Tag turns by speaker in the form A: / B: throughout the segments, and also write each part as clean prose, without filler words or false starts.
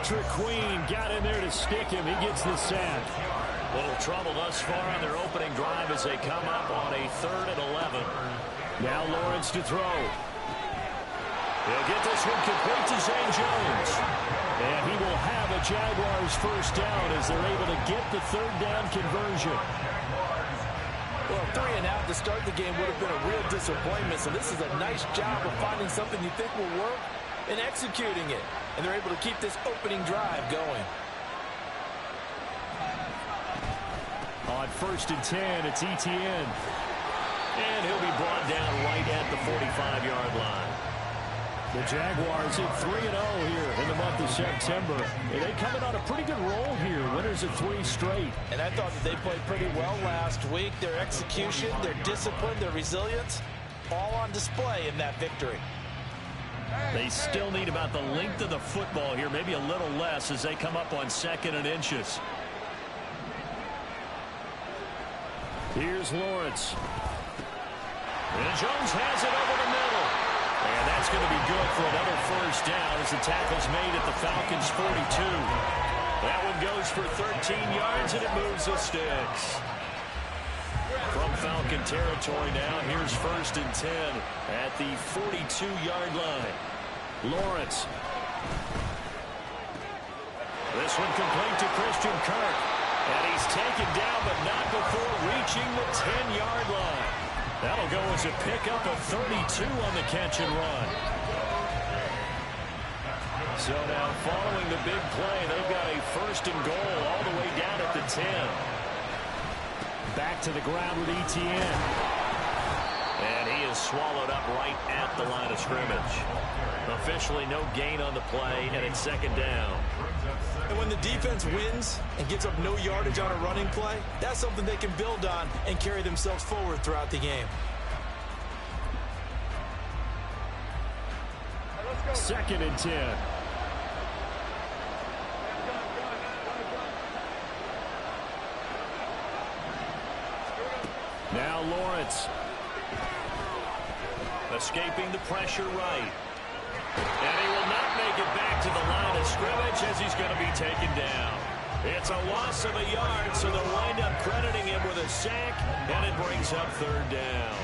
A: Patrick Queen got in there to stick him. He gets the sack.
B: Little trouble thus far on their opening drive as they come up on a 3rd and 11.
A: Now Lawrence to throw.
B: He'll get this one complete to Zane Jones.
A: And he will have a Jaguars first down as they're able to get the 3rd down conversion.
C: Well, 3 and out to start the game would have been a real disappointment. So this is a nice job of finding something you think will work and executing it. And they're able to keep this opening drive going.
A: On 1st and 10, it's Etienne.
B: And he'll be brought down right at the 45-yard line.
A: The Jaguars at 3-0 here in the month of September. And they coming on a pretty good roll here. Winners of 3 straight.
C: And I thought that they played pretty well last week. Their execution, their discipline, their resilience, all on display in that victory.
B: They still need about the length of the football here, maybe a little less as they come up on 2nd and inches.
A: Here's Lawrence.
B: And Jones has it over the middle. And that's going to be good for another first down as the tackle's made at the Falcons' 42. That one goes for 13 yards, and it moves the sticks. From Falcon territory now, here's 1st and 10 at the 42-yard line.
A: Lawrence.
B: This one complete to Christian Kirk. And he's taken down, but not before reaching the 10-yard line. That'll go as a pickup of 32 on the catch and run. So now following the big play, they've got a 1st and goal all the way down at the 10.
A: Back to the ground with Etienne.
B: And he is swallowed up right at the line of scrimmage. Officially no gain on the play, and it's 2nd down.
C: And when the defense wins and gives up no yardage on a running play, that's something they can build on and carry themselves forward throughout the game.
A: 2nd and 10. Now Lawrence.
B: Escaping the pressure right. And he will not make it back to the line of scrimmage as he's going to be taken down. It's a loss of a yard, so they'll wind up crediting him with a sack, and it brings up 3rd down.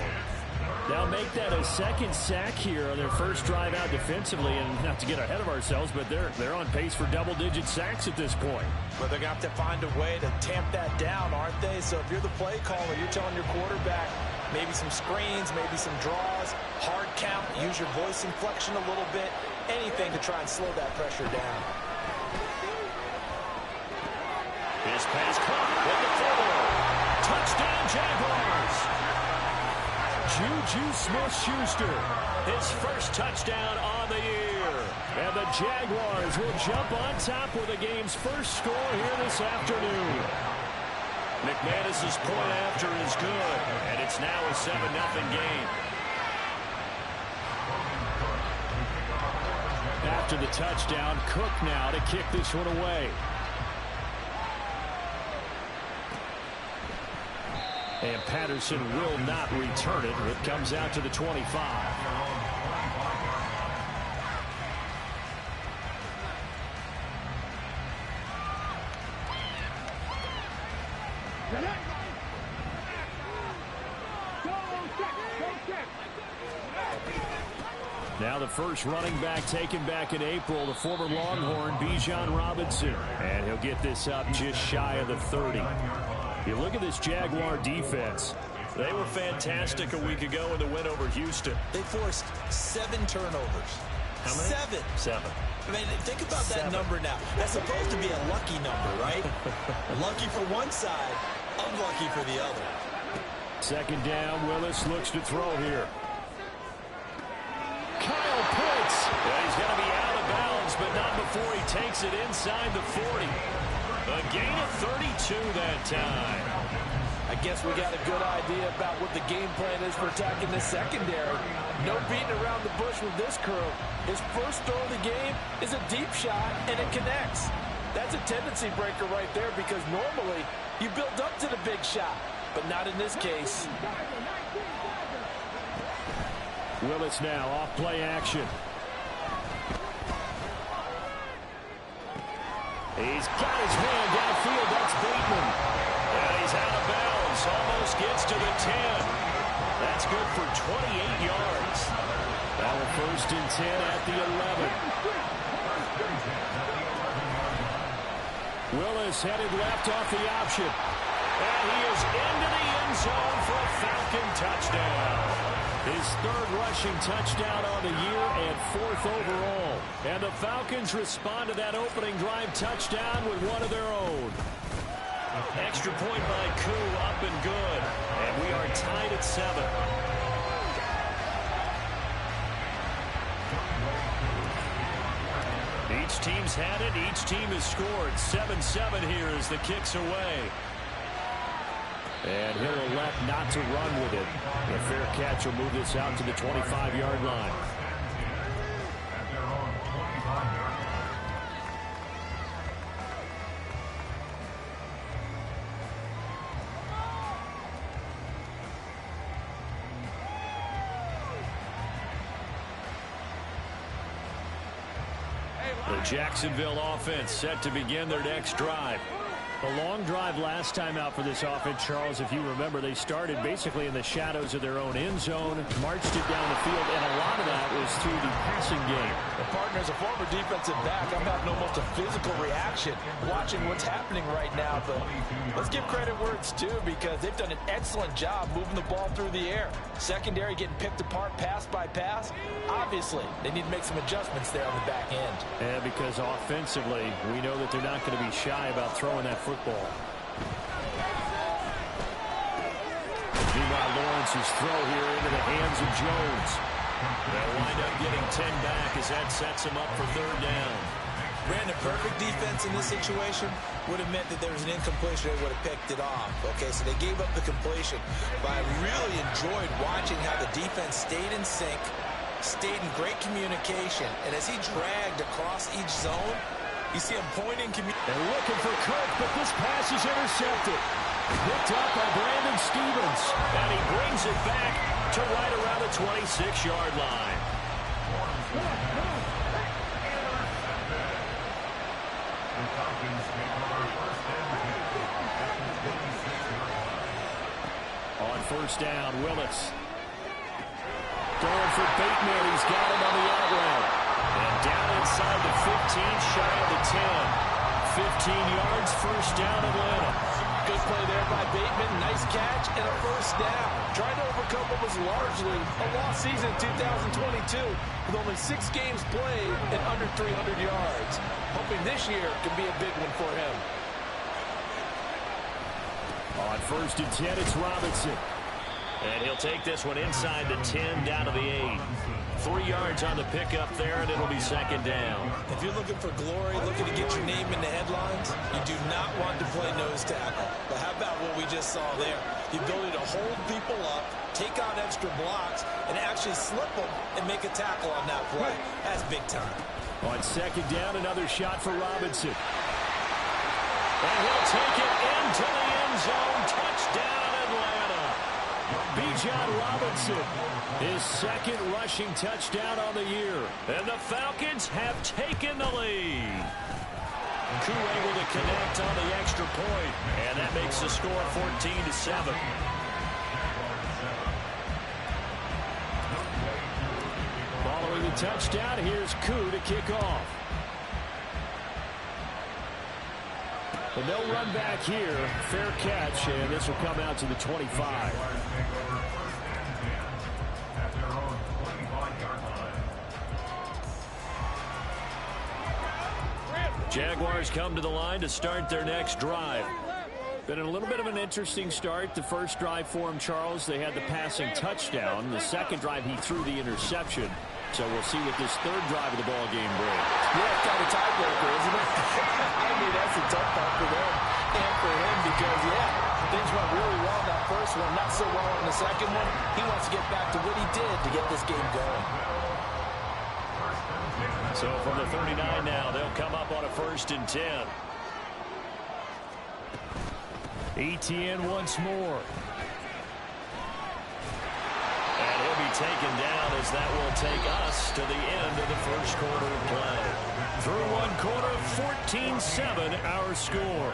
A: They'll make that a 2nd sack here on their first drive out defensively, and not to get ahead of ourselves, but they're on pace for double-digit sacks at this point.
C: But they're going to have to find a way to tamp that down, aren't they? So if you're the play caller, you're telling your quarterback, maybe some screens, maybe some draws, hard count, use your voice inflection a little bit, anything to try and slow that pressure down.
B: His pass caught with the forward. Touchdown, Jaguars.
A: Juju Smith-Schuster,
B: his first touchdown on the year.
A: And the Jaguars will jump on top with the game's first score here this afternoon.
B: McManus's point after is good, and it's now a 7-0 game.
A: After the touchdown, Cook now to kick this one away. And Patterson will not return it. It comes out to the 25. Now the first running back taken back in April, the former Longhorn, Bijan Robinson. And he'll get this up just shy of the 30. You look at this Jaguar defense.
B: They were fantastic a week ago in the win over Houston.
C: They forced 7 turnovers.
B: How many?
C: 7. I mean, think about that number now. That's supposed to be a lucky number, right? Lucky for one side, unlucky for the other.
A: 2nd down, Willis looks to throw here. Kyle Pitts.
B: Well, he's going to be out of bounds, but not before he takes it inside the 40. A gain of 32 that time.
C: I guess we got a good idea about what the game plan is for attacking this secondary. No beating around the bush with this crew. His first throw of the game is a deep shot, and it connects. That's a tendency breaker right there because normally you build up to the big shot, but not in this case.
A: Willis now off play action. He's got his man downfield. That's Bateman.
B: And he's out of bounds. Almost gets to the 10. That's good for 28 yards.
A: Now a 1st and 10 at the 11. Willis headed left off the option.
B: And he is into the end zone for a Falcon touchdown.
A: His 3rd rushing touchdown on the year and 4th overall. And the Falcons respond to that opening drive touchdown with one of their own.
B: Extra point by Koo, up and good. And we are tied at 7. Each team's had it. Each team has scored. 7-7 here as the kick's away.
A: And he'll elect not to run with it. The fair catch will move this out to the 25-yard line. The Jacksonville offense set to begin their next drive. A long drive last time out for this offense, Charles. If you remember, they started basically in the shadows of their own end zone, marched it down the field, and a lot of that was through the passing game.
C: The partner, as a former defensive back, I'm having almost a physical reaction watching what's happening right now. But let's give credit where it's due, because they've done an excellent job moving the ball through the air. Secondary getting picked apart pass by pass. Obviously, they need to make some adjustments there on the back end.
A: And because offensively, we know that they're not going to be shy about throwing that football. Meanwhile, Lawrence's throw here into the hands of Jones.
B: They'll wind up getting 10 back as that sets him up for 3rd down.
D: Brandon, perfect defense in this situation would have meant that there was an incompletion. They would have picked it off. Okay, so they gave up the completion. But I really enjoyed watching how the defense stayed in sync, stayed in great communication. And as he dragged across each zone, you see him pointing.
A: And looking for Cook, but this pass is intercepted. Picked up by Brandon Stevens.
B: And he brings it back to right around the 26-yard line.
A: On 1st down, Willis. Going for Bateman. He's got him on the out route.
B: And down inside the 15, shy of the 10. 15 yards, 1st down, Atlanta.
C: Good play there by Bateman. Nice catch and a 1st down. Trying to overcome what was largely a lost season in 2022 with only 6 games played and under 300 yards. Hoping this year can be a big one for him.
A: On 1st and 10, it's Robinson.
B: And he'll take this one inside the 10, down to the 8. 3 yards on the pickup there, and it'll be 2nd down.
D: If you're looking for glory, looking to get your name in the headlines, you do not want to play nose tackle. But how about what we just saw there? The ability to hold people up, take on extra blocks, and actually slip them and make a tackle on that play. That's big time.
A: On 2nd down, another shot for Robinson.
B: And he'll take it into the end zone. Touchdown, Atlanta.
A: Bijan Robinson, his 2nd rushing touchdown on the year.
B: And the Falcons have taken the lead. Koo able to connect on the extra point. And that makes the score 14-7.
A: Following the touchdown, here's Koo to kick off. But no run back here. Fair catch, and this will come out to the 25.
B: Jaguars come to the line to start their next drive.
A: Been a little bit of an interesting start. The first drive for him, Charles, they had the passing touchdown. The second drive, he threw the interception. So we'll see what this 3rd drive of the ball game brings.
C: Yeah, it's kind of a tiebreaker, isn't it? I mean, that's a tough part for them and for him because, yeah, things went really well in that first one, not so well in the second one. He wants to get back to what he did to get this game going.
B: So from the 39 now, they'll come up on a 1st and 10.
A: ETN once more.
B: And he'll be taken down as that will take us to the end of the first quarter of play. Through one quarter, 14-7 our score.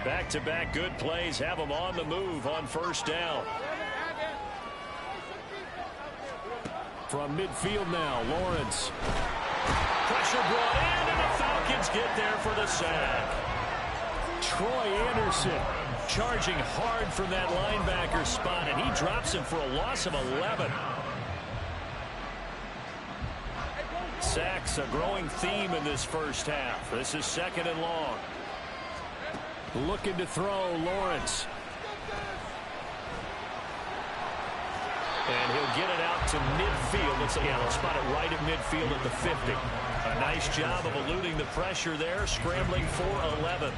B: Back-to-back good plays have them on the move on first down.
A: From midfield now, Lawrence.
B: Pressure brought in, and the Falcons get there for the sack.
A: Troy Anderson charging hard from that linebacker spot, and he drops him for a loss of 11.
B: Sacks a growing theme in this first half. This is second and long.
A: Looking to throw, Lawrence.
B: And he'll get it out to midfield. Let's say, yeah, they'll spot it right at midfield at the 50. A nice job of eluding the pressure there, scrambling for 11.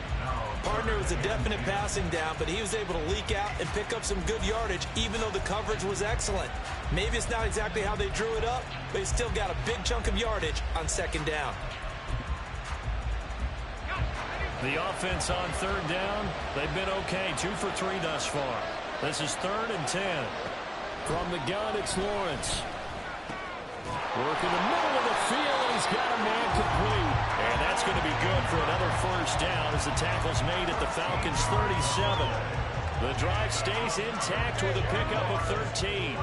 D: Partner was a definite passing down, but he was able to leak out and pick up some good yardage, even though the coverage was excellent. Maybe it's not exactly how they drew it up, but he still got a big chunk of yardage on second down.
B: The offense on third down, they've been okay. 2 for 3 thus far. This is 3rd and 10.
A: From the gun, it's Lawrence. Working the middle of the field, and he's got a man complete.
B: And that's going to be good for another first down as the tackle's made at the Falcons' 37. The drive stays intact with a pickup of 13.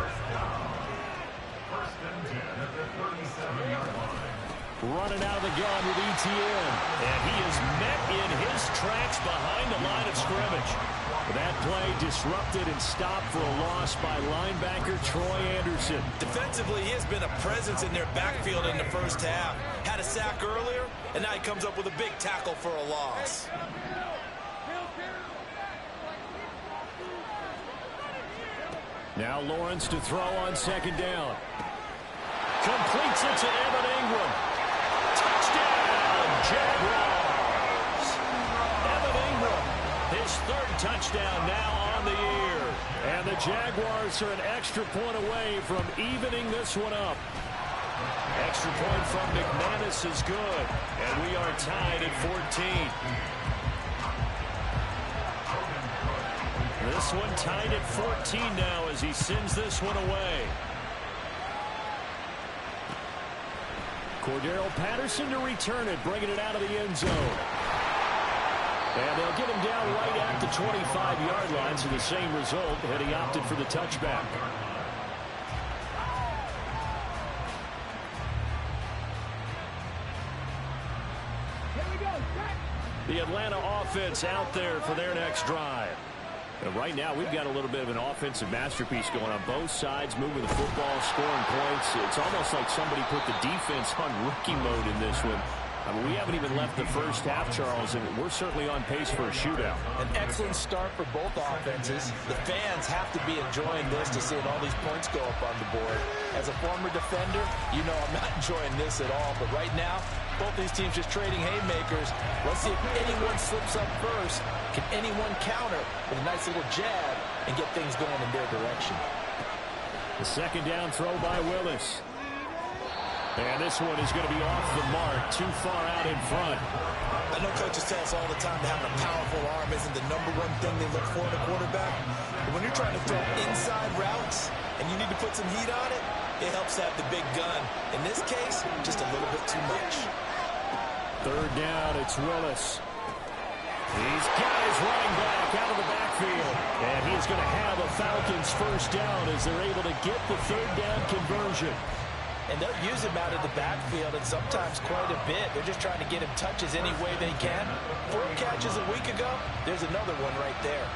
A: Running out of the gun with ETN.
B: And he is met in his tracks behind the line of scrimmage.
A: That play disrupted and stopped for a loss by linebacker Troy Anderson.
D: Defensively, he has been a presence in their backfield in the first half. Had a sack earlier, and now he comes up with a big tackle for a loss.
A: Now Lawrence to throw on second down.
B: Completes it to Evan Ingram. Touchdown, Jaguars. Evan Ingram, his 3rd touchdown now on the year.
A: And the Jaguars are an extra point away from evening this one up.
B: Extra point from McManus is good. And we are tied at 14. This one tied at 14 now as he sends this one away.
A: Cordero Patterson to return it, bringing it out of the end zone. And they'll get him down right at the 25-yard line, so the same result, and he opted for the touchback. The Atlanta offense out there for their next drive. And right now, we've got a little bit of an offensive masterpiece going on both sides, moving the football, scoring points. It's almost like somebody put the defense on rookie mode in this one. I mean, we haven't even left the first half, Charles, and we're certainly on pace for a shootout.
C: An excellent start for both offenses. The fans have to be enjoying this to seeing all these points go up on the board. As a former defender, you know I'm not enjoying this at all. But right now, both these teams just trading haymakers. Let's see if anyone slips up first. Can anyone counter with a nice little jab and get things going in their direction?
A: The second down throw by Willis. And this one is going to be off the mark, too far out in front.
D: I know coaches tell us all the time that having a powerful arm isn't the #1 thing they look for in a quarterback. But when you're trying to throw inside routes and you need to put some heat on it, it helps to have the big gun. In this case, just a little bit too much.
A: Third down, it's Willis. He's got his running back out of the backfield. And he's going to have a Falcons first down as they're able to get the third down conversion.
C: And they'll use him out of the backfield, and sometimes quite a bit. They're just trying to get him touches any way they can. 4 catches a week ago, there's another one right there.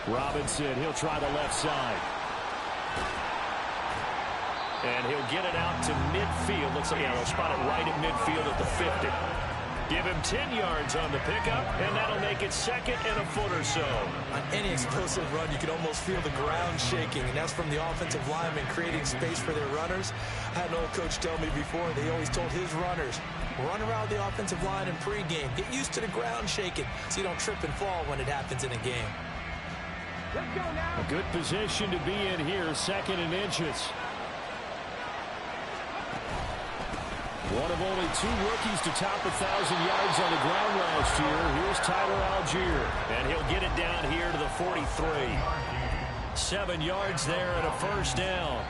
A: Robinson, he'll try the left side. And he'll get it out to midfield. Looks like they'll spot it right at midfield at the 50.
B: Give him 10 yards on the pickup, and that'll make it second and a foot or so.
D: On any explosive run, you can almost feel the ground shaking, and that's from the offensive linemen creating space for their runners. I had an old coach tell me before, they always told his runners, run around the offensive line in pregame. Get used to the ground shaking so you don't trip and fall when it happens in a game.
A: A good position to be in here, second and inches. One of only 2 rookies to top 1,000 yards on the ground last year. Here's Tyler Algier.
B: And he'll get it down here to the 43. 7 yards there and a first down.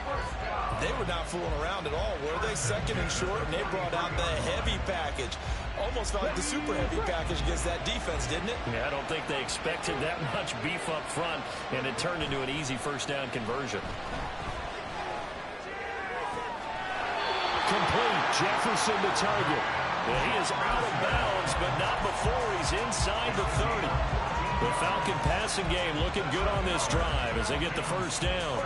D: They were not fooling around at all, were they? Second and short, and they brought out the heavy package. Almost felt like the super heavy package against that defense, didn't it?
B: Yeah, I don't think they expected that much beef up front, and it turned into an easy first down conversion.
A: Complete. Jefferson the target.
B: Well, he is out of bounds, but not before he's inside the 30. The Falcon passing game looking good on this drive as they get the first down.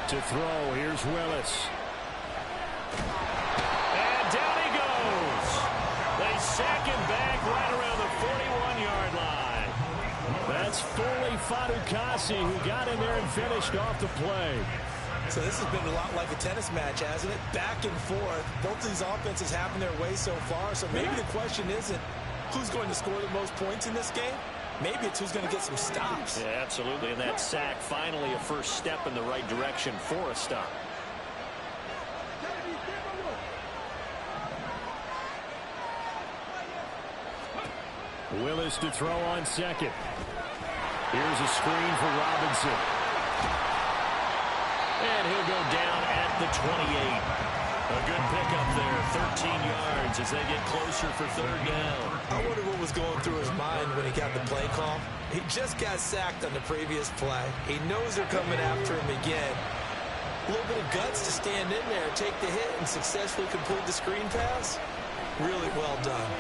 A: To throw, here's Willis.
B: And down he goes. They sack him back right around the 41-yard line.
A: That's Foley Fadukasi who got in there and finished off the play.
D: So this has been a lot like a tennis match, hasn't it? Back and forth. Both of these offenses having their way so far. So maybe the question isn't who's going to score the most points in this game. Maybe it's who's going to get some stops.
B: Yeah, absolutely. And that sack, finally a first step in the right direction for a stop.
A: Willis to throw on second. Here's a screen for Robinson.
B: And he'll go down at the 28. A good pickup there, 13 yards as they get closer for third down.
D: I wonder what was going through his mind when he got the play call. He just got sacked on the previous play. He knows they're coming after him again. A little bit of guts to stand in there, take the hit, and successfully complete the screen pass. Really well done.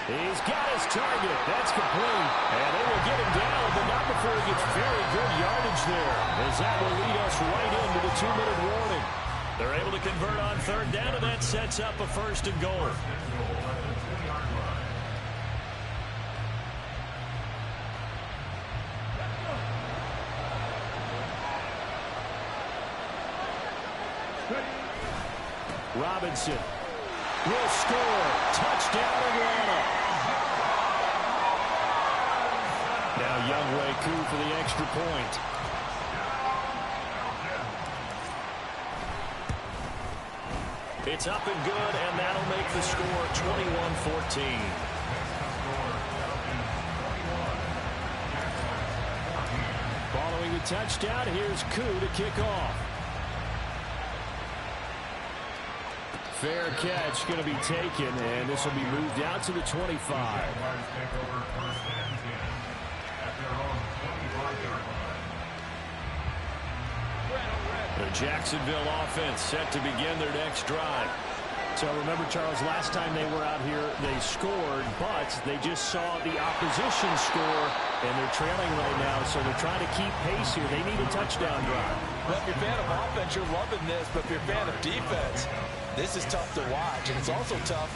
A: He's got his target. That's complete. And they will get him down, but not before he gets very good yardage there, as that will lead us right into the 2-minute warning.
B: They're able to convert on third down, and that sets up a first and goal.
A: Robinson will score. Touchdown, Atlanta. Now Younghoe Koo for the extra point.
B: It's up and good, and that'll make the score 21-14.
A: Following the touchdown, here's Koo to kick off. Fair catch going to be taken, and this will be moved out to the 25.
B: The Jacksonville offense set to begin their next drive.
A: So remember, Charles, last time they were out here, they scored, but they just saw the opposition score, and they're trailing right now, so they're trying to keep pace here. They need a touchdown drive.
D: Well, if you're a fan of offense, you're loving this, but if you're a fan of defense, this is tough to watch, and it's also tough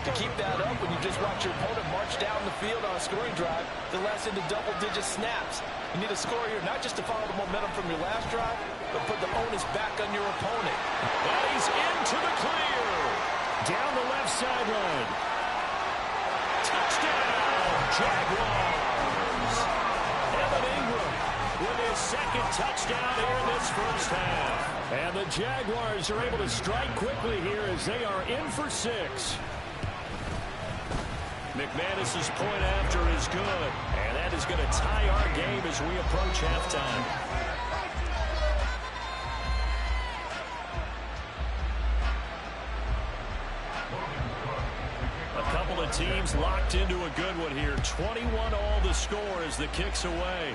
D: to keep that up when you just watch your opponent march down the field on a scoring drive that lasts into double-digit snaps. You need a score here, not just to follow the momentum from your last drive, but put the onus back on your opponent.
B: And he's into the clear.
A: Down the left sideline.
B: Touchdown, Jaguars. Evan Ingram with his second touchdown here in this first half.
A: And the Jaguars are able to strike quickly here as they are in for 6.
B: McManus's point after is good, and that is going to tie our game as we approach halftime. A couple of teams locked into a good one here. 21-all the score as the kick's away.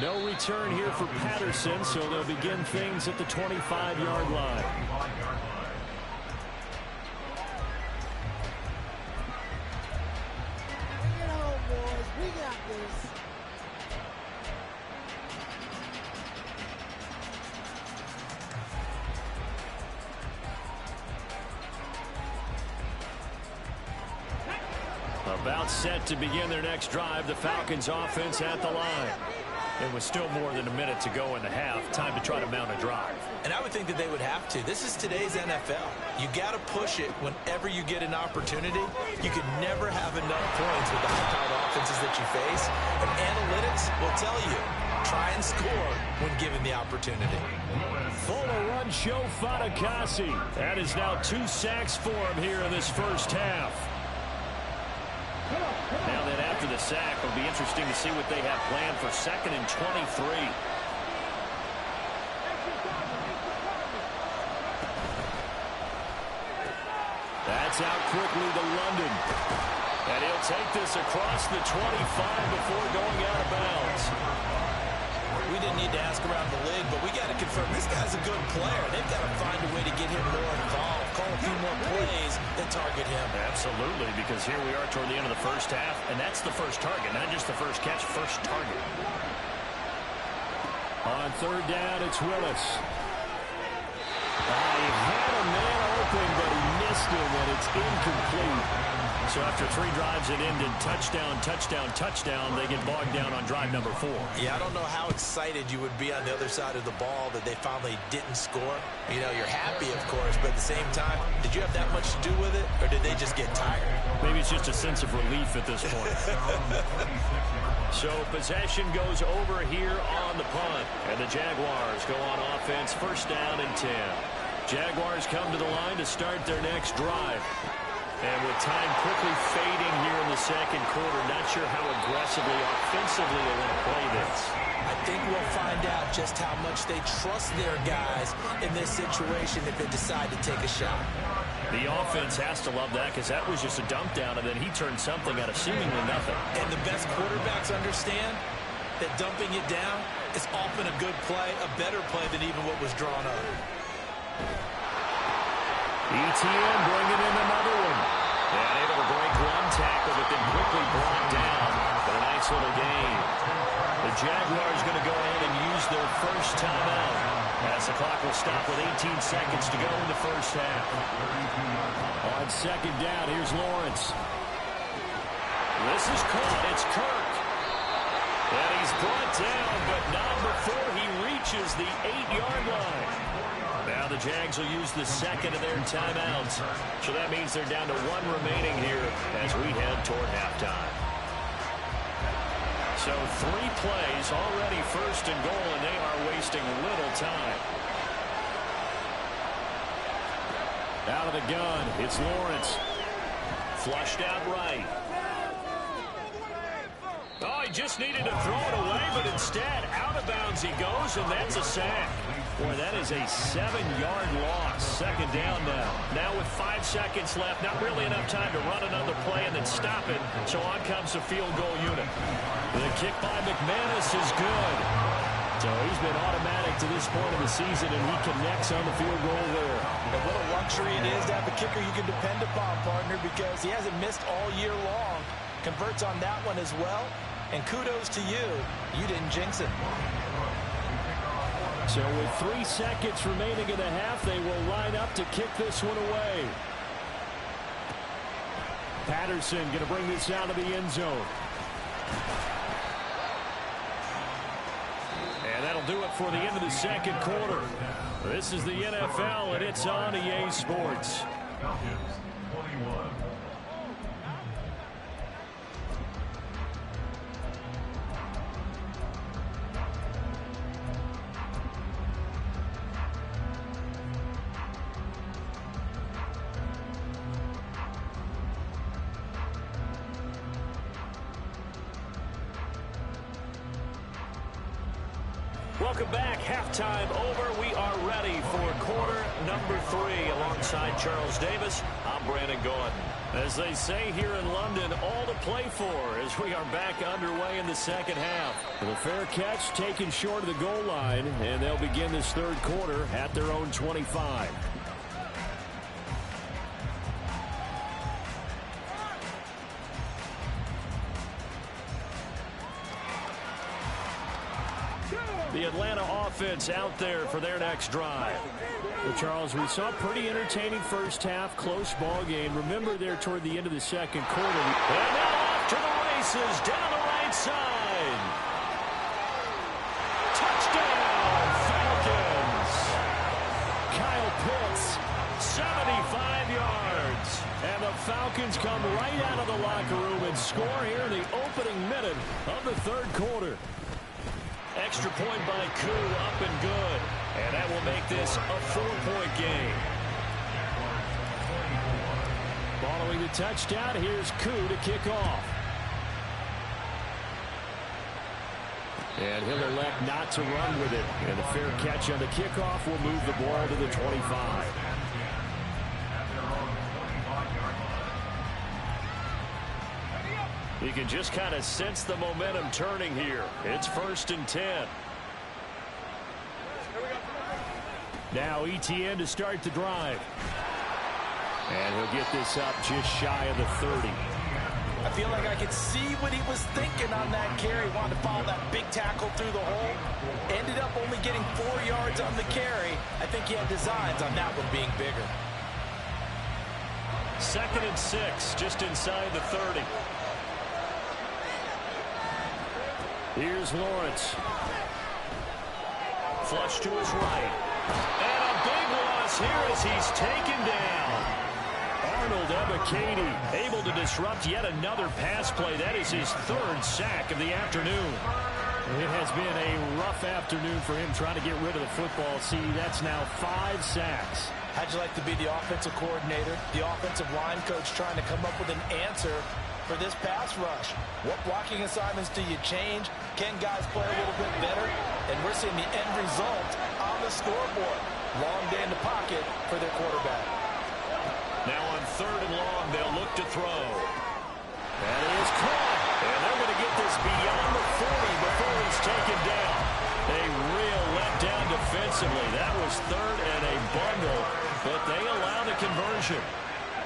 A: No return here for Patterson, so they'll begin things at the 25-yard line.
E: Bring it home, boys. We got this.
A: About set to begin their next drive. The Falcons offense at the line. And with still more than a minute to go in the half, time to try to mount a drive.
D: And I would think that they would have to. This is today's NFL. You got to push it whenever you get an opportunity. You can never have enough points with the high-powered offenses that you face. And analytics will tell you, try and score when given the opportunity.
A: Fuller run show Fatukasi. That is now 2 sacks for him here in this first half. Now then, after the sack, it'll be interesting to see what they have planned for 2nd and 23. That's out quickly to London. And he'll take this across the 25 before going out of bounds.
D: We didn't need to ask around the league, but we got to confirm this guy's a good player. They've got to find a way to get him more involved, call a few more plays that target him.
A: Absolutely, because here we are toward the end of the first half, and that's the first target, not just the first catch, first target. On 3rd down, it's Willis. He had a man open, but he missed him, and it's incomplete. So after 3 drives that ended touchdown, touchdown, touchdown, they get bogged down on drive number 4.
D: Yeah, I don't know how excited you would be on the other side of the ball that they finally didn't score. You know, you're happy, of course, but at the same time, did you have that much to do with it, or did they just get tired?
A: Maybe it's just a sense of relief at this point. So possession goes over here on the punt, and the Jaguars go on offense, 1st down and 10. Jaguars come to the line to start their next drive. And with time quickly fading here in the 2nd quarter, not sure how aggressively, offensively they want to play this.
D: I think we'll find out just how much they trust their guys in this situation if they decide to take a shot.
A: The offense has to love that because that was just a dump down, and then he turned something out of seemingly nothing.
D: And the best quarterbacks understand that dumping it down is often a good play, a better play than even what was drawn up.
A: ETN bringing in another one. And able to break one tackle, but then quickly brought down. But a nice little gain. The Jaguars going to go ahead and use their first timeout, as the clock will stop with 18 seconds to go in the first half. On 2nd down, here's Lawrence. This is caught. It's Kirk. And he's brought down, but not before he reaches the 8-yard line. Now the Jags will use the 2nd of their timeouts. So that means they're down to 1 remaining here as we head toward halftime. So 3 plays, already 1st and goal, and they are wasting little time. Out of the gun, it's Lawrence. Flushed out right. Oh, he just needed to throw it away, but instead, out of bounds he goes, and that's a sack. Boy, that is a 7-yard loss. 2nd down now. Now with 5 seconds left, not really enough time to run another play and then stop it. So on comes the field goal unit. The kick by McManus is good. So he's been automatic to this point of the season, and he connects on the field goal there.
C: And what a luxury it is to have a kicker you can depend upon, partner, because he hasn't missed all year long. Converts on that one as well. And kudos to you. You didn't jinx it.
A: So with 3 seconds remaining in the half, they will line up to kick this one away. Patterson going to bring this out of the end zone. And that'll do it for the end of the 2nd quarter. This is the NFL, and it's on EA Sports. Welcome back. Halftime over. We are ready for quarter number 3. Alongside Charles Davis, I'm Brandon Gordon. As they say here in London, all to play for as we are back underway in the 2nd half. The fair catch taken short of the goal line, and they'll begin this 3rd quarter at their own 25. The Atlanta offense out there for their next drive. Well, Charles, we saw a pretty entertaining first half, close ball game. Remember there toward the end of the second quarter.
B: And now off to the races down the right side. Touchdown, Falcons.
A: Kyle Pitts, 75 yards. And the Falcons come right out of the locker room and score here in the opening minute of the third quarter.
B: Extra point by Koo, up and good. And that will make this a 4-point game.
A: Following the touchdown, here's Koo to kick off. And he'll elect not to run with it. And the fair catch on the kickoff will move the ball to the 25.
B: You can just kind of sense the momentum turning here. It's 1st and 10.
A: Now ETN to start the drive. And he'll get this up just shy of the 30.
C: I feel like I could see what he was thinking on that carry. Wanted to follow that big tackle through the hole. Ended up only getting 4 yards on the carry. I think he had designs on that one being bigger.
B: 2nd and 6, just inside the 30.
A: Here's Lawrence.
B: Flush to his right. And a big loss here as he's taken down.
A: Arnold Ebiketie able to disrupt yet another pass play. That is his 3rd sack of the afternoon. It has been a rough afternoon for him trying to get rid of the football. See, that's now 5 sacks.
C: How'd you like to be the offensive coordinator, the offensive line coach trying to come up with an answer for this pass rush? What blocking assignments do you change? Can guys play a little bit better? And we're seeing the end result on the scoreboard. Long day in the pocket for their quarterback.
B: Now on 3rd and long, they'll look to throw.
A: That is caught.
B: And they're going to get this beyond the 40 before he's taken down. A real letdown defensively. That was 3rd and a bundle, but they allow the conversion.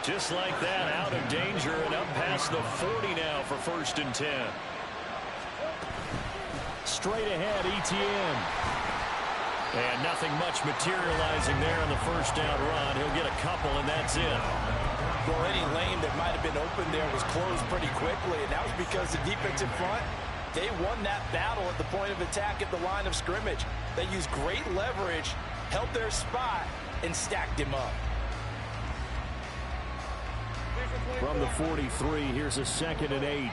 B: Just like that, out of danger and up past the 40 now for 1st and 10.
A: Straight ahead, ETN.
B: And nothing much materializing there on the 1st down run. He'll get a couple, and that's it.
C: Well, any lane that might have been open there was closed pretty quickly, and that was because the defensive front, they won that battle at the point of attack at the line of scrimmage. They used great leverage, held their spot, and stacked him up.
A: From the 43, here's a 2nd and 8.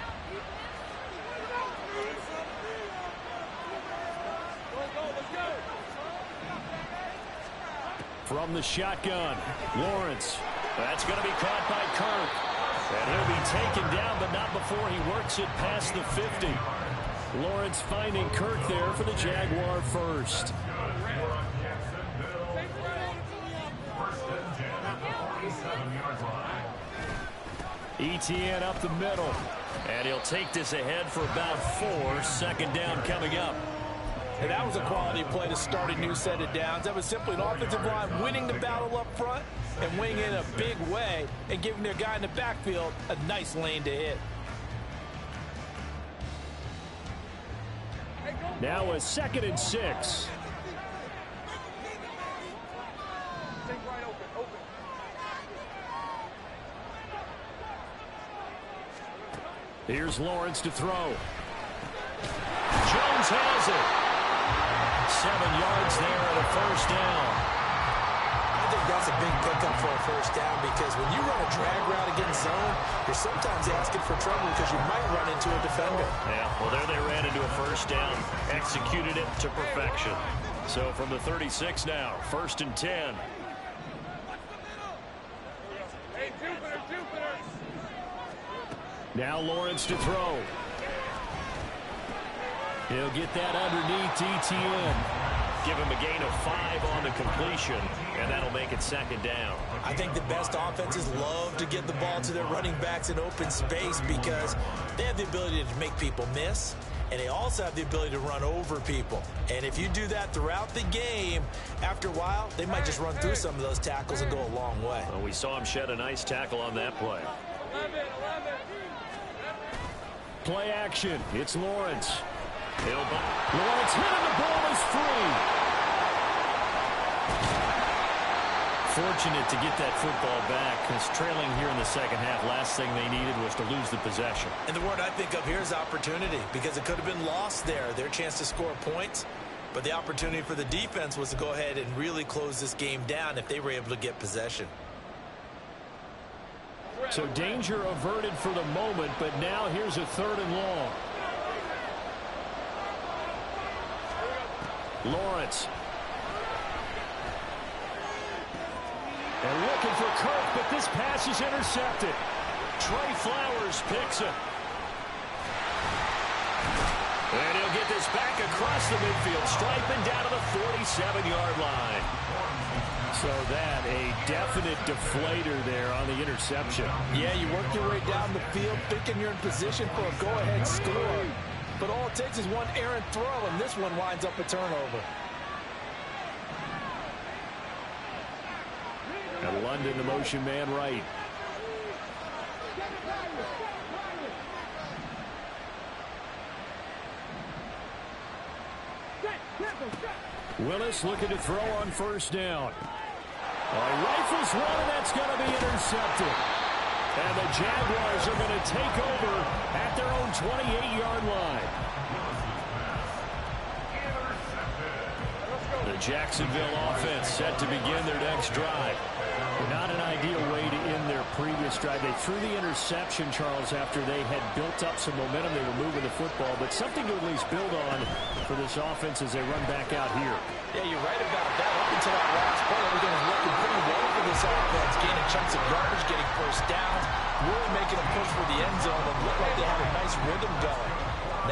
A: From the shotgun, Lawrence.
B: That's going to be caught by Kirk. And he'll be taken down, but not before he works it past the 50.
A: Lawrence finding Kirk there for the Jaguar first. ETN up the middle.
B: And he'll take this ahead for about 4. 2nd down coming up.
C: And that was a quality play to start a new set of downs. That was simply an offensive line winning the battle up front and winning in a big way and giving their guy in the backfield a nice lane to hit.
A: Now a 2nd and 6. Here's Lawrence to throw.
B: Jones has it. 7 yards there at a 1st down.
D: I think that's a big pickup for a 1st down because when you run a drag route against zone, you're sometimes asking for trouble because you might run into a defender.
B: Yeah, well, there they ran into a 1st down, executed it to perfection. So from the 36 now, 1st and 10.
A: Now Lawrence to throw. He'll get that underneath ETN.
B: Give him a gain of 5 on the completion, and that'll make it 2nd down.
D: I think the best offenses love to get the ball to their running backs in open space because they have the ability to make people miss, and they also have the ability to run over people. And if you do that throughout the game, after a while, they might just run through some of those tackles and go a long way.
B: Well, we saw him shed a nice tackle on that play.
A: Play action. It's Lawrence. Lawrence hit and the ball is free. Fortunate to get that football back, because trailing here in the second half, last thing they needed was to lose the possession.
D: And the word I think of here is opportunity, because it could have been lost there, their chance to score points. But the opportunity for the defense was to go ahead and really close this game down if they were able to get possession.
A: So danger averted for the moment, but now here's a 3rd and long. Lawrence. And looking for Kirk, but this pass is intercepted. Trey Flowers picks it. And he'll get this back across the midfield, striping down to the 47-yard line. So that, a definite deflator there on the interception.
C: Yeah, you work your way down the field, thinking you're in position for a go-ahead score. But all it takes is one errant throw, and this one winds up a turnover.
A: And London, the motion man right. Willis looking to throw on 1st down. Rifles one, and that's going to be intercepted. And the Jaguars are going to take over at their own 28-yard line. The Jacksonville offense set to begin their next drive. Not an ideal way to end their previous drive. They threw the interception, Charles, after they had built up some momentum. They were moving the football, but something to at least build on for this offense as they run back out here.
C: Yeah, you're right about that. Up until that last play, everything was working pretty well for this offense. Gaining chunks of garbage, getting 1st downs, really making a push for the end zone, and looked like they had a nice rhythm going.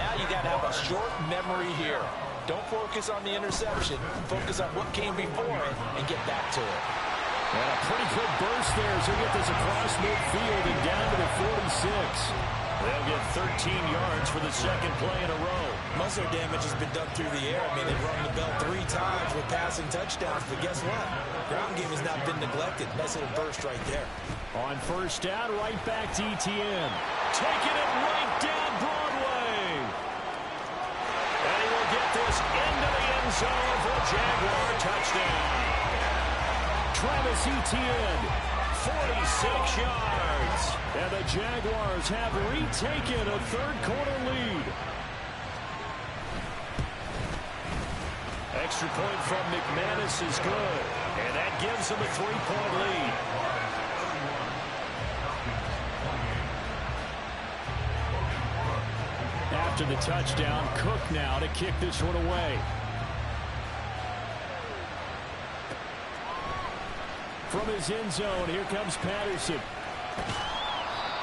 C: Now you got to have a short memory here. Don't focus on the interception. Focus on what came before it and get back to it.
A: And a pretty good burst there as they get this across midfield and down to the 46. They'll get 13 yards for the 2nd play in a row.
D: Muscle damage has been done through the air. I mean, they've rung the bell 3 times with passing touchdowns, but guess what? Ground game has not been neglected. Nice little burst right there.
A: On 1st down, right back to ETN. Taking it right down Broadway. And he will get this into the end zone for a Jaguar touchdown. Travis Etienne, 46 yards. And the Jaguars have retaken a 3rd-quarter lead. Extra point from McManus is good. And that gives them a 3-point lead. After the touchdown, Cook now to kick this one away. From his end zone, here comes Patterson.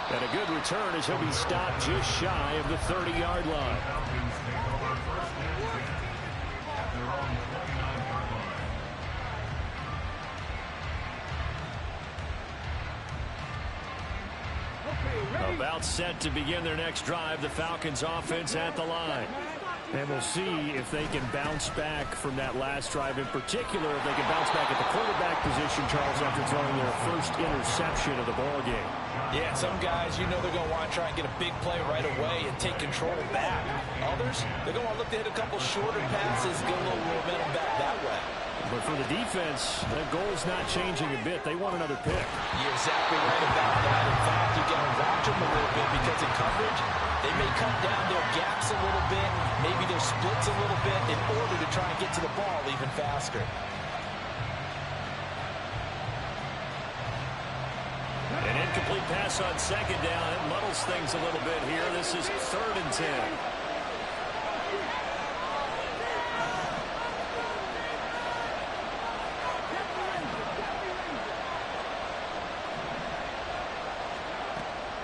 A: And a good return as he'll be stopped just shy of the 30-yard line. About set to begin their next drive, the Falcons offense at the line. And we'll see if they can bounce back from that last drive, in particular if they can bounce back at the quarterback position, Charles, after throwing their first interception of the ball game.
C: Yeah, some guys, you know they're going to want to try and get a big play right away and take control back. Others, they're going to want to look to hit a couple shorter passes, get a little momentum back that way.
A: But for the defense, that goal's not changing a bit. They want another pick.
C: You're exactly right about that. In fact, you got to watch them a little bit because in coverage, they may cut down their gaps a little bit, maybe their splits a little bit in order to try and get to the ball even faster.
A: An incomplete pass on 2nd down. It muddles things a little bit here. This is 3rd and 10.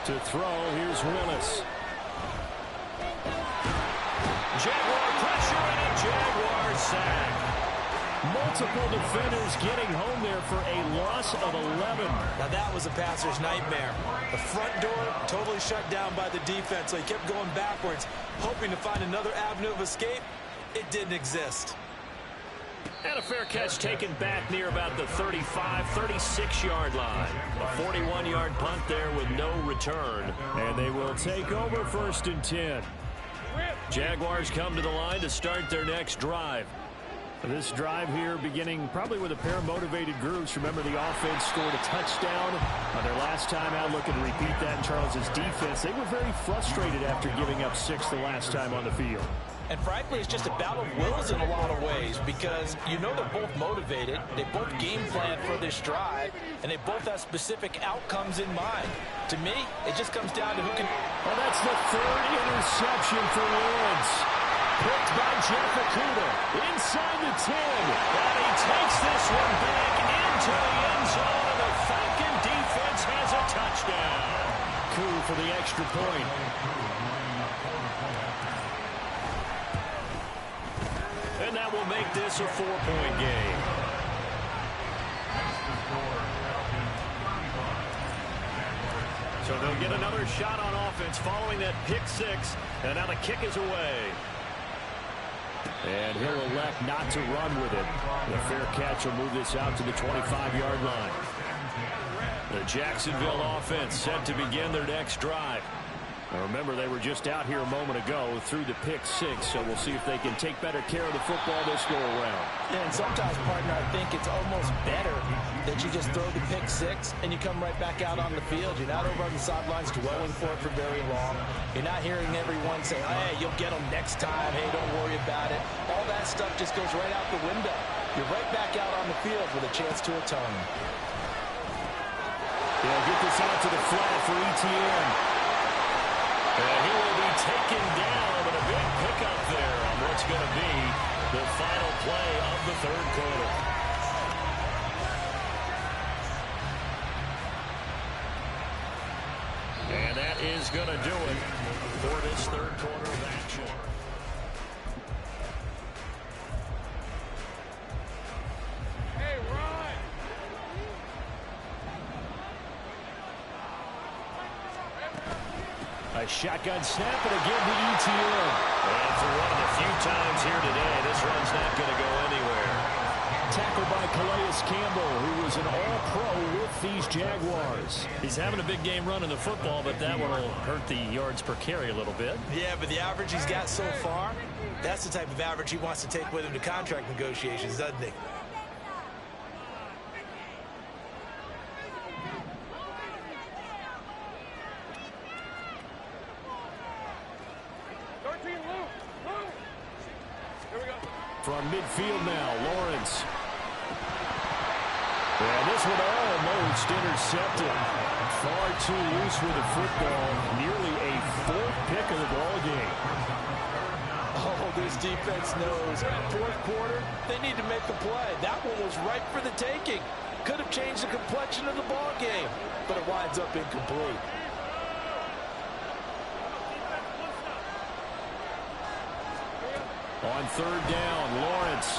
A: To throw, here's Willis. Jaguar pressure and a Jaguar sack. Multiple defenders getting home there for a loss of 11.
D: Now that was a passer's nightmare. The front door totally shut down by the defense, so he kept going backwards, hoping to find another avenue of escape. It didn't exist.
A: And a fair catch taken back near about the 35, 36-yard line. A 41-yard punt there with no return. And they will take over 1st and 10. Jaguars come to the line to start their next drive. This drive here beginning probably with a pair of motivated groups. Remember, the offense scored a touchdown on their last time out. Looking to repeat that in Charles's defense. They were very frustrated after giving up 6 the last time on the field.
C: And frankly, it's just a battle of wills in a lot of ways because you know they're both motivated. They both game plan for this drive, and they both have specific outcomes in mind. To me, it just comes down to who can...
A: Well, that's the 3rd interception for Lawrence. Picked by Jeff Okuda inside the 10. And he takes this one back into the end zone, and the Falcon defense has a touchdown. Coup for the extra point. And that will make this a 4-point game. So they'll get another shot on offense following that pick 6. And now the kick is away. And he'll elect not to run with it. The fair catch will move this out to the 25-yard line. The Jacksonville offense set to begin their next drive. Now remember, they were just out here a moment ago through the pick 6, so we'll see if they can take better care of the football this go around.
C: Yeah, and sometimes, partner, I think it's almost better that you just throw the pick 6 and you come right back out on the field. You're not over on the sidelines dwelling for it for very long. You're not hearing everyone say, hey, you'll get them next time. Hey, don't worry about it. All that stuff just goes right out the window. You're right back out on the field with a chance to atone.
A: They'll get this out to the flat for ETN. And he will be taken down, but a big pickup there on what's going to be the final play of the 3rd quarter. And that is going to do it for this 3rd quarter of action.
B: Hey, Ron!
A: A shotgun snap, and again the ETN. And for one of the few times here today, this run's not going to go anywhere. Tackled by Calais Campbell, who was an all-pro with these Jaguars. He's having a big game running the football, but that one will hurt the yards per carry a little bit.
C: Yeah, but the average he's got so far, that's the type of average he wants to take with him to contract negotiations, doesn't he?
A: From midfield now, Lawrence. And this one almost intercepted. Far too loose with the football. Nearly a 4th pick of the ball game.
C: Oh, this defense knows. 4th quarter, they need to make the play. That one was ripe for the taking. Could have changed the complexion of the ball game, but it winds up incomplete.
A: On 3rd down, Lawrence.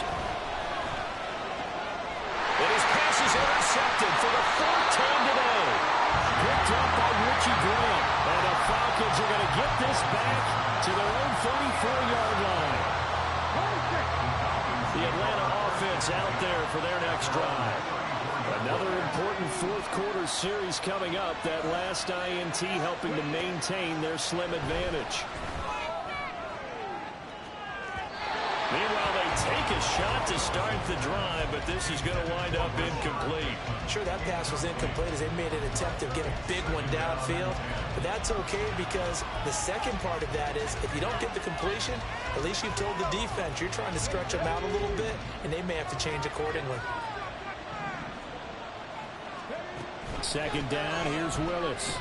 A: And his pass is intercepted for the 4th time today. Picked up by Richie Grant. And the Falcons are going to get this back to their own 34-yard line. The Atlanta offense out there for their next drive. Another important 4th quarter series coming up. That last INT helping to maintain their slim advantage. Meanwhile, they take a shot to start the drive, but this is going to wind up incomplete.
C: Sure, that pass was incomplete as they made an attempt to get a big one downfield, but that's okay because the second part of that is if you don't get the completion, at least you've told the defense you're trying to stretch them out a little bit, and they may have to change accordingly.
A: 2nd down, here's Willis.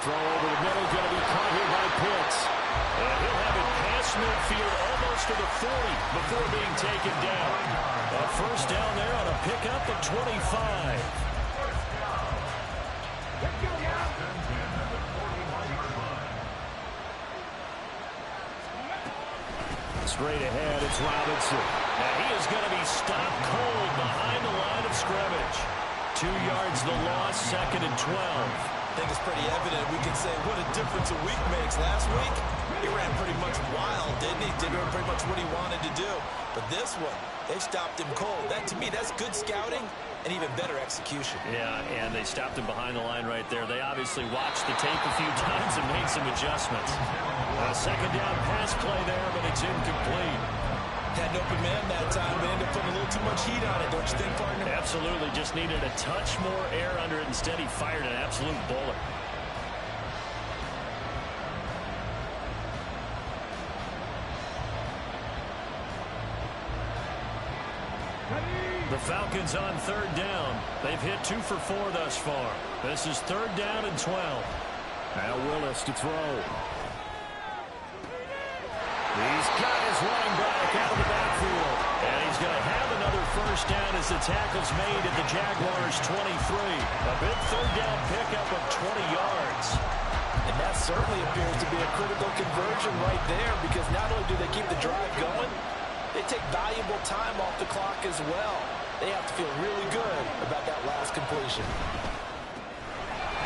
A: Throw over the middle, going to be caught here by Pitts. And he'll have it past midfield almost to the 40 before being taken down. A 1st down there on a pickup of 25. Straight ahead, it's Robinson. Now he is going to be stopped cold behind the line of scrimmage. 2 yards the loss, 2nd and 12.
D: I think it's pretty evident. We can say what a difference a week makes. Last week, he ran pretty much wild, didn't he? Did pretty much what he wanted to do. But this one, They stopped him cold. That, to me, that's good scouting and even better execution.
B: Yeah, and they stopped him behind the line right there. They obviously watched the tape a few times and made some adjustments. A second down pass play there, but it's incomplete.
D: Had an open man that time, but ended up putting a little too much heat on it, don't you think, partner?
B: Absolutely. Just needed a touch more air under it. Instead, he fired an absolute bullet. The Falcons on third down. They've hit 2 for 4 thus far. This is third down and 12.
A: Now Willis to throw. He's got his running back out of the backfield.
B: And he's going to have another first down as the tackle's made at the Jaguars' 23. A big third down pickup of 20 yards.
C: And that certainly appears to be a critical conversion right there, because not only do they keep the drive going, they take valuable time off the clock as well. They have to feel really good about that last completion.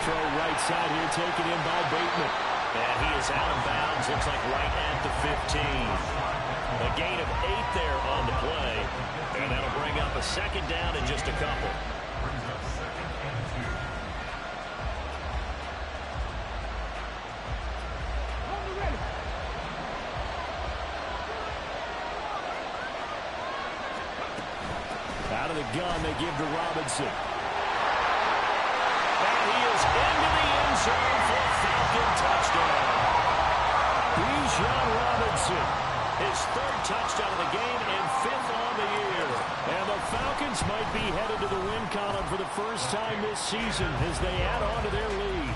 A: Throw right side here, taken in by Bateman.
B: And he is out of bounds, looks like right at the 15. A gain of 8 there on the play. And that'll bring up a second down in just a couple.
A: Out of the gun, they give to Robinson.
B: And he is into the end zone for a Falcon touchdown.
A: Bijan Robinson.
B: His third touchdown of the game and 5th on the year.
A: And the Falcons might be headed to the win column for the first time this season as they add on to their lead.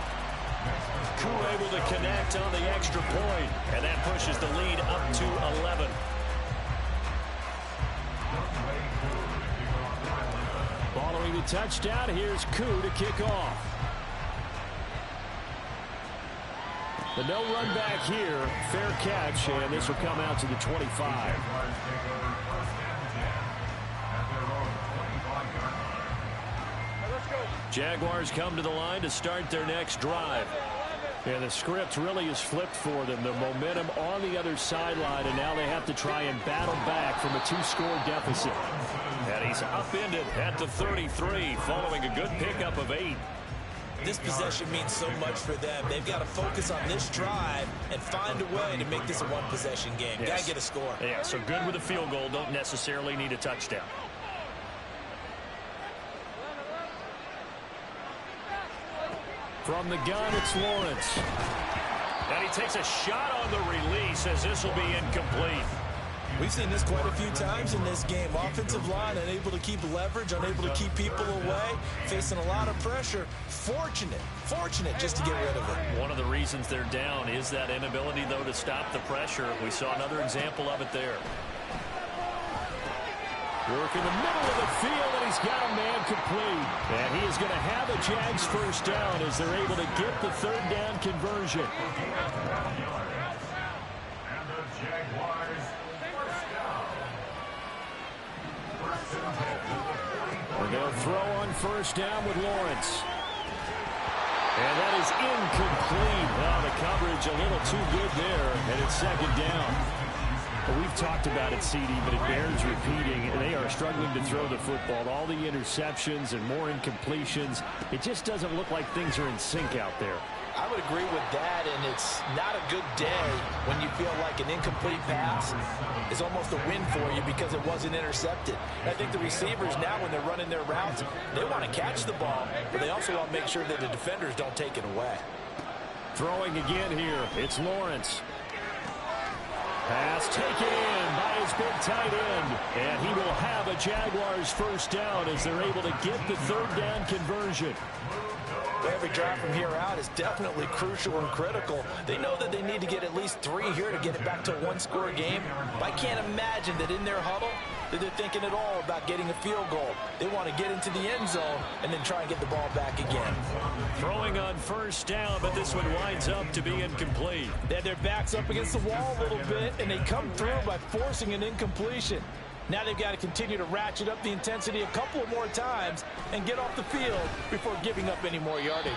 B: Koo able to connect on the extra point. And that pushes the lead up to 11.
A: Following the touchdown, here's Koo to kick off. The no run back here, fair catch, and this will come out to the 25.
B: Jaguars come to the line to start their next drive.
A: And the script really is flipped for them. The momentum on the other sideline, and now they have to try and battle back from a 2-score deficit.
B: And he's upended at the 33 following a good pickup of 8.
D: This possession means so much for them. They've got to focus on this drive and find a way to make this a one-possession game.
B: Yes.
D: Got to get a score.
B: Yeah, so good with a field goal. Don't necessarily need a touchdown.
A: From the gun, it's Lawrence.
B: And he takes a shot on the release as this will be incomplete.
D: We've seen this quite a few times in this game. Offensive line unable to keep leverage, unable to keep people away, facing a lot of pressure. Fortunate just to get rid of it.
B: One of the reasons they're down is that inability, though, to stop the pressure. We saw another example of it there.
A: Work in the middle of the field, and he's got a man complete. And he is going to have a Jags first down as they're able to get the third down conversion. And they'll throw on first down with Lawrence. And that is incomplete. Well, the coverage a little too good there, and it's second down. Well, we've talked about it, CD, but it bears repeating. They are struggling to throw the football. All the interceptions and more incompletions. It just doesn't look like things are in sync out there.
C: I would agree with that, and it's not a good day when you feel like an incomplete pass is almost a win for you because it wasn't intercepted. I think the receivers now, when they're running their routes, they want to catch the ball, but they also want to make sure that the defenders don't take it away.
A: Throwing again here, it's Lawrence. Pass taken in by his big tight end, and he will have a Jaguars first down as they're able to get the third down conversion.
C: Every drive from here out is definitely crucial and critical. They know that they need to get at least 3 here to get it back to a one-score game. But I can't imagine that in their huddle that they're thinking at all about getting a field goal. They want to get into the end zone and then try and get the ball back again.
B: Throwing on first down, but this one winds up to be incomplete.
C: They have their backs up against the wall a little bit, and they come through by forcing an incompletion. Now they've got to continue to ratchet up the intensity a couple of more times and get off the field before giving up any more yardage.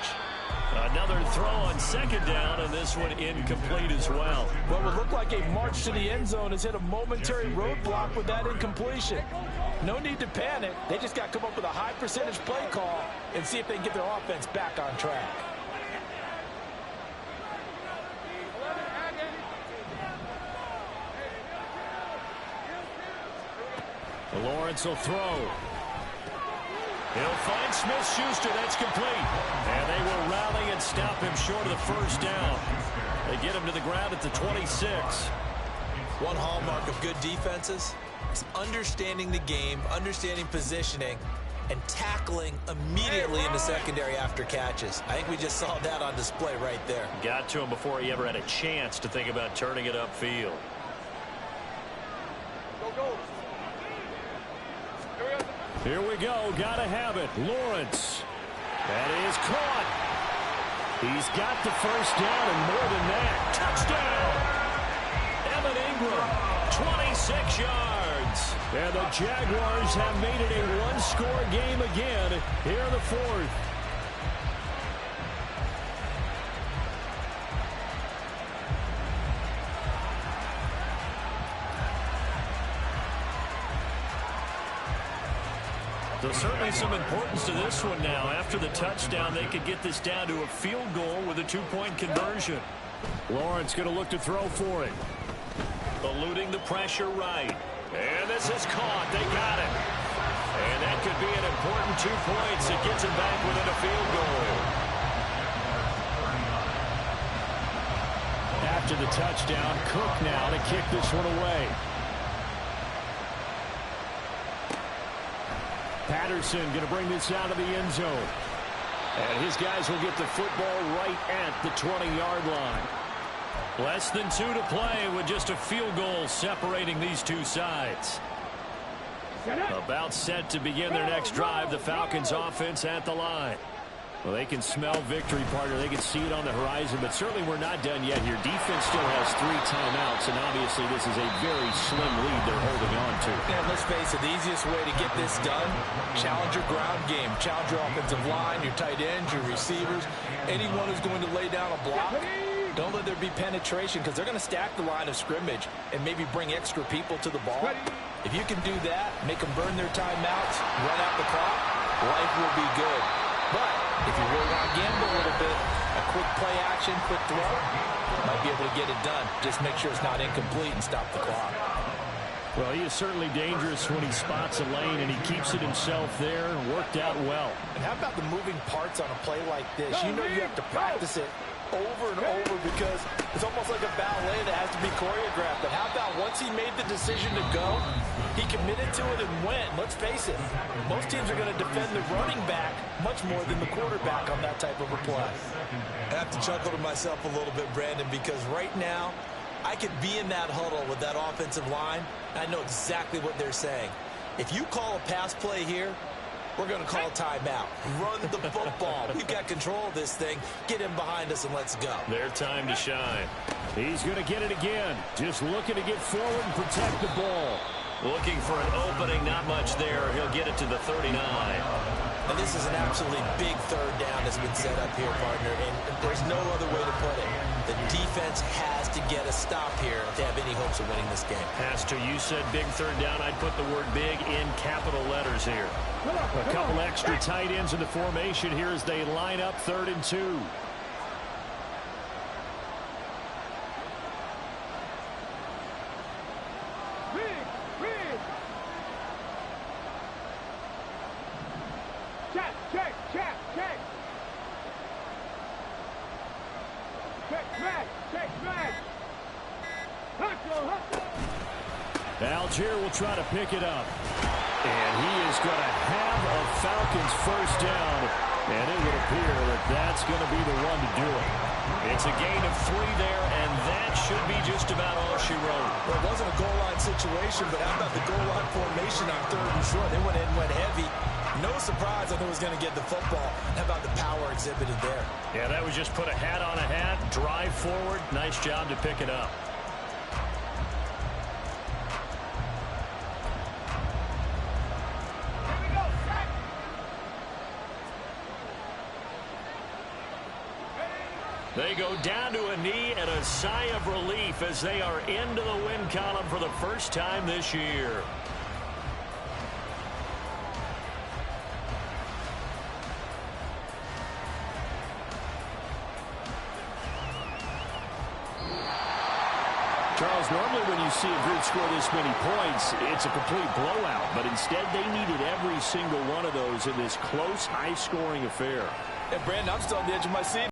B: Another throw on second down, and this one incomplete as well.
C: What would look like a march to the end zone has hit a momentary roadblock with that incompletion. No need to panic. They just got to come up with a high percentage play call and see if they can get their offense back on track.
A: Lawrence will throw.
B: He'll find Smith-Schuster. That's complete. And they will rally and stop him short of the first down. They get him to the ground at the 26.
D: One hallmark of good defenses is understanding the game, understanding positioning, and tackling immediately in the secondary after catches. I think we just saw that on display right there.
B: Got to him before he ever had a chance to think about turning it upfield.
A: Here we go. Gotta have it. Lawrence. That is caught. He's got the first down and more than that. Touchdown.
B: Evan Ingram, 26 yards.
A: And the Jaguars have made it a one-score game again here in the fourth.
B: So certainly some importance to this one now. After the touchdown, they could get this down to a field goal with a two-point conversion.
A: Lawrence going to look to throw for it.
B: Eluding the pressure right. And this is caught. They got it. And that could be an important 2 points. It gets him back within a field goal.
A: After the touchdown, Cook now to kick this one away. Patterson going to bring this out of the end zone. And his guys will get the football right at the 20-yard line.
B: Less than 2 to play with just a field goal separating these two sides.
A: About set to begin their next drive. The Falcons offense at the line. Well, they can smell victory, partner. They can see it on the horizon, but certainly we're not done yet here. Defense still has 3 timeouts, and obviously this is a very slim lead they're holding on to.
C: And let's face it, the easiest way to get this done, challenge your ground game. Challenge your offensive line, your tight ends, your receivers, anyone who's going to lay down a block. Don't let there be penetration because they're going to stack the line of scrimmage and maybe bring extra people to the ball. If you can do that, make them burn their timeouts, run out the clock, life will be good. But if you really want to gamble a little bit, a quick play action, quick throw, might be able to get it done. Just make sure it's not incomplete and stop the clock.
A: Well, he is certainly dangerous when he spots a lane, and he keeps it himself there. Worked out well.
C: And how about the moving parts on a play like this? You know you have to practice it over and over because it's almost like a ballet that has to be choreographed. But how about once he made the decision to go, he committed to it and went. Let's face it, most teams are going to defend the running back much more than the quarterback on that type of a play.
D: I have to chuckle to myself a little bit, Brandon, because right now I could be in that huddle with that offensive line, and I know exactly what they're saying. If you call a pass play here, we're going to call a timeout. Run the football. We've got control of this thing. Get him behind us and let's go.
B: Their time to shine.
A: He's going to get it again. Just looking to get forward and protect the ball.
B: Looking for an opening, not much there. He'll get it to the 39.
D: And this is an absolutely big third down that's been set up here, partner, and there's no other way to put it. The defense has to get a stop here to have any hopes of winning this game.
B: Has to. You said big third down. I'd put the word big in capital letters here.
A: A couple extra tight ends in the formation here as they line up 3rd and 2. Algier will try to pick it up. And he is going to have a Falcons first down. And it would appear that that's going to be the one to do it.
B: It's a gain of 3 there, and that should be just about all she wrote.
D: Well, it wasn't a goal line situation, but how about the goal line formation on 3rd and short? They went in, went heavy. No surprise on who was going to get the football. How about the power exhibited there?
B: Yeah, that was just put a hat on a hat, drive forward. Nice job to pick it up.
A: They go down to a knee and a sigh of relief as they are into the win column for the first time this year. Charles, normally when you see a group score this many points, it's a complete blowout. But instead, they needed every single one of those in this close, high-scoring affair.
C: And Brandon, I'm still on the edge of my seat.